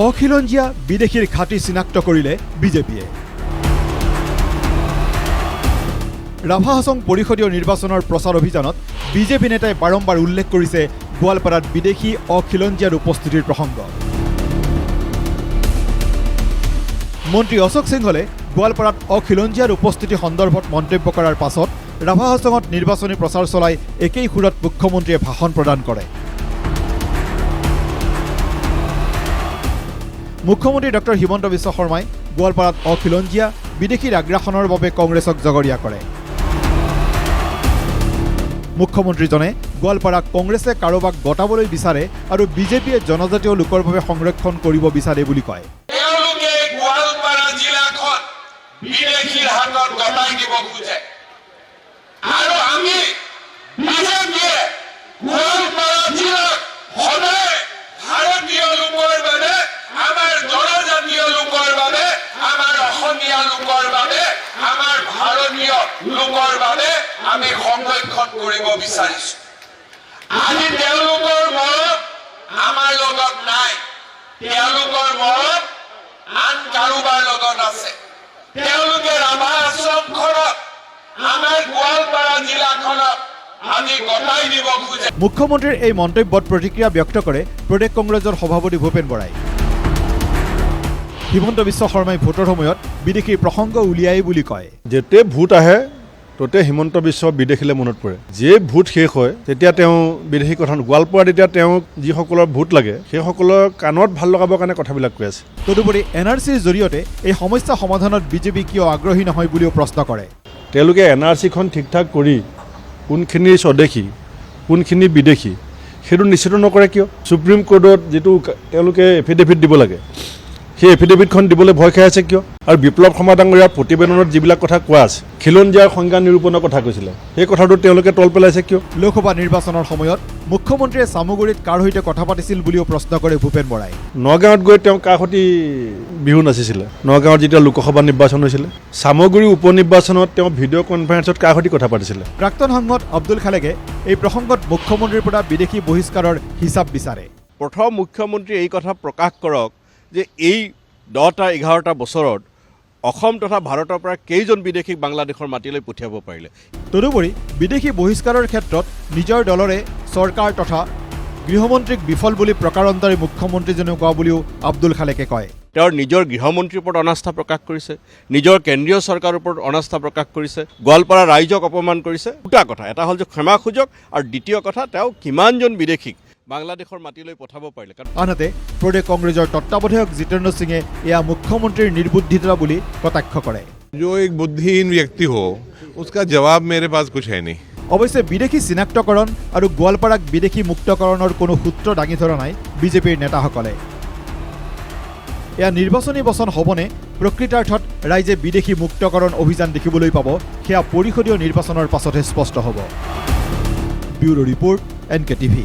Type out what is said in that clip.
অখিলঞ্জীয়া বিদেশীৰ ঘাটি চিনাক্ত কৰিলে বিজেপিয়ে। ৰাভা হাছং পৰিষদীয় নিৰ্বাচনৰ প্ৰচাৰ অভিযানত বিজেপি নেতাই বাৰম্বাৰ উল্লেখ কৰিছে গোৱালপাৰাত বিদেশী অখিলঞ্জীয়াৰ উপস্থিতিৰ প্ৰসংগ। মন্ত্ৰী অশোক সিংহলে গোৱালপাৰাত অখিলঞ্জীয়াৰ উপস্থিতি সন্দৰ্ভত মন্তব্য কৰাৰ পাছত ৰাভা হাছঙত নিৰ্বাচনী প্ৰচাৰ চলাই একেই সুৰত মুখ্যমন্ত্ৰীয়ে ভাষণ প্ৰদান কৰে। মুখ্যমন্ত্ৰী ডক্টৰ হিমন্ত বিশ্ব শৰ্মাই গোৱালপাৰাত অখিলঞ্জীয়া বিদেশীৰ আগ্ৰাসনৰ বাবে কংগ্ৰেছক জগৰীয়া কৰে। মুখ্যমন্ত্ৰীজনে গোৱালপাৰাক কংগ্ৰেছে কাৰোবাক গতাবলৈ বিচাৰে আৰু বিজেপিয়ে জনজাতীয় লোকৰ বাবে সংৰক্ষণ কৰিব বিচাৰে বুলি কয়। গোৱালপাৰা জিলাখন বিদেশীৰ হাতত গতাই দিব খোজে আৰু আমি বিজেপিয়ে গোৱালপাৰা জিলাক সদায় ভাৰতীয় লোকৰ বাবে, আমাৰ জনজাতীয় লোকৰ বাবে, আমাৰ অসমীয়া লোকৰ বাবে, আমাৰ ভাৰতীয় লোকৰ বাবে আমি সংৰক্ষণ কৰিব বিচাৰিছো। আজি তেওঁলোকৰ মৰম আমাৰ লগত নাই, তেওঁলোকৰ মৰম আন কাৰোবাৰ লগত আছে। তেওঁলোকে ৰাভা হাছংখনক আমাৰ গোৱালপাৰা জিলাখনক আজি গতাই দিব খোজে। মুখ্যমন্ত্ৰীৰ এই মন্তব্যত প্ৰতিক্ৰিয়া ব্যক্ত কৰে প্ৰদেশ কংগ্ৰেছৰ সভাপতি ভূপেন বৰাই। হিমন্ত বিশ্ব শৰ্মাই ভোটৰ সময়ত বিদেশীৰ প্ৰসংগ উলিয়াই বুলি কয়। যেতিয়া ভোট আহে ততে হিমন্ত বিশ্ব বিদেশীলৈ মনত পৰে। যে ভোট শেষ হয় তেতিয়া তেওঁ বিদেশী কথা গোৱালপাৰাত এতিয়া তেওঁক যিসকলৰ ভোট লাগে সেইসকলৰ কাণত ভাল লগাবৰ কাৰণে কথাবিলাক কৈ আছে। তদুপৰি NRCৰ জৰিয়তে এই সমস্যা সমাধানত বিজেপি কিয় আগ্ৰহী নহয় বুলিও প্ৰশ্ন কৰে। তেওঁলোকে NRCখন ঠিক ঠাক কৰি কোনখিনি স্বদেশী কোনখিনি বিদেশী সেইটো নিশ্চিত নকৰে কিয়? সুপ্ৰিম কোৰ্টত যিটো তেওঁলোকে এফিডেভিট দিব লাগে সেই এফিডেভিটখন দিবলৈ ভয় খাই আছে কিয়? আৰু বিপ্লৱ শৰ্মা ডাঙৰীয়াৰ প্ৰতিবেদনত যিবিলাক কথা কোৱা আছে, খিলঞ্জীয়াৰ সংজ্ঞা নিৰূপণৰ কথা কৈছিলে, সেই কথাটো তেওঁলোকে তল পেলাইছে কিয়? লোকসভা নিৰ্বাচনৰ সময়ত মুখ্যমন্ত্ৰীয়ে চামগুৰিত কাৰ সৈতে কথা পাতিছিল বুলিও প্ৰশ্ন কৰে ভূপেন বৰাই। নগাঁৱত গৈ তেওঁ কাৰ সৈতে বিহু নাচিছিলে? নগাঁৱত যেতিয়া লোকসভা নিৰ্বাচন হৈছিলে, চামগুৰি উপ নিৰ্বাচনত তেওঁ ভিডিঅ' কনফাৰেন্সত কাৰ সৈতে কথা পাতিছিলে? প্ৰাক্তন সাংসদ আব্দুল খালেকে এই প্ৰসংগত মুখ্যমন্ত্ৰীৰ পৰা বিদেশী বহিষ্কাৰৰ হিচাপ বিচাৰে। প্ৰথম মুখ্যমন্ত্ৰীয়ে এই কথা প্ৰকাশ কৰক যে এই 10-11টা বছৰত অসম তথা ভাৰতৰ পৰা কেইজন বিদেশীক বাংলাদেশৰ মাটিলৈ পঠিয়াব পাৰিলে। তদুপৰি বিদেশী বহিষ্কাৰৰ ক্ষেত্ৰত নিজৰ দলৰে চৰকাৰ তথা গৃহমন্ত্ৰীক বিফল বুলি প্ৰকাৰান্তৰে মুখ্যমন্ত্ৰীজনে কোৱা বুলিও আব্দুল খালেকে কয়। তেওঁৰ নিজৰ গৃহমন্ত্ৰীৰ ওপৰত অনাস্থা প্ৰকাশ কৰিছে, নিজৰ কেন্দ্ৰীয় চৰকাৰৰ ওপৰত অনাস্থা প্ৰকাশ কৰিছে, গোৱালপাৰা ৰাইজক অপমান কৰিছে। দুটা কথা, এটা হ'ল যে ক্ষমা খোজক আৰু দ্বিতীয় কথা তেওঁ কিমানজন বিদেশীক বাংলাদেশৰ মাটিলৈ পঠাব পাৰিলে। আনহাতে প্ৰদেশ কংগ্ৰেছৰ তত্ত্বাৱধায়ক জিতেন্দ্ৰ সিঙে এয়া মুখ্যমন্ত্ৰীৰ নিৰ্বুদ্ধিতা বুলি কটাক্ষ কৰে। जो एक बुद्धिहीन व्यक्ति हो उसका जवाब मेरे पास कुछ है नहीं। অৱশ্যে বিদেশী চিনাক্তকৰণ আৰু গোৱালপাৰাক বিদেশী মুক্তকৰণৰ কোনো সূত্ৰ দাঙি ধৰা নাই বিজেপিৰ নেতাসকলে। এয়া নিৰ্বাচনী বচন হ'বনে প্ৰকৃতাৰ্থত ৰাইজে বিদেশী মুক্তকৰণ অভিযান দেখিবলৈ পাব সেয়া পৰিষদীয় নিৰ্বাচনৰ পাছতহে স্পষ্ট হ'ব। Bureau report NKTV।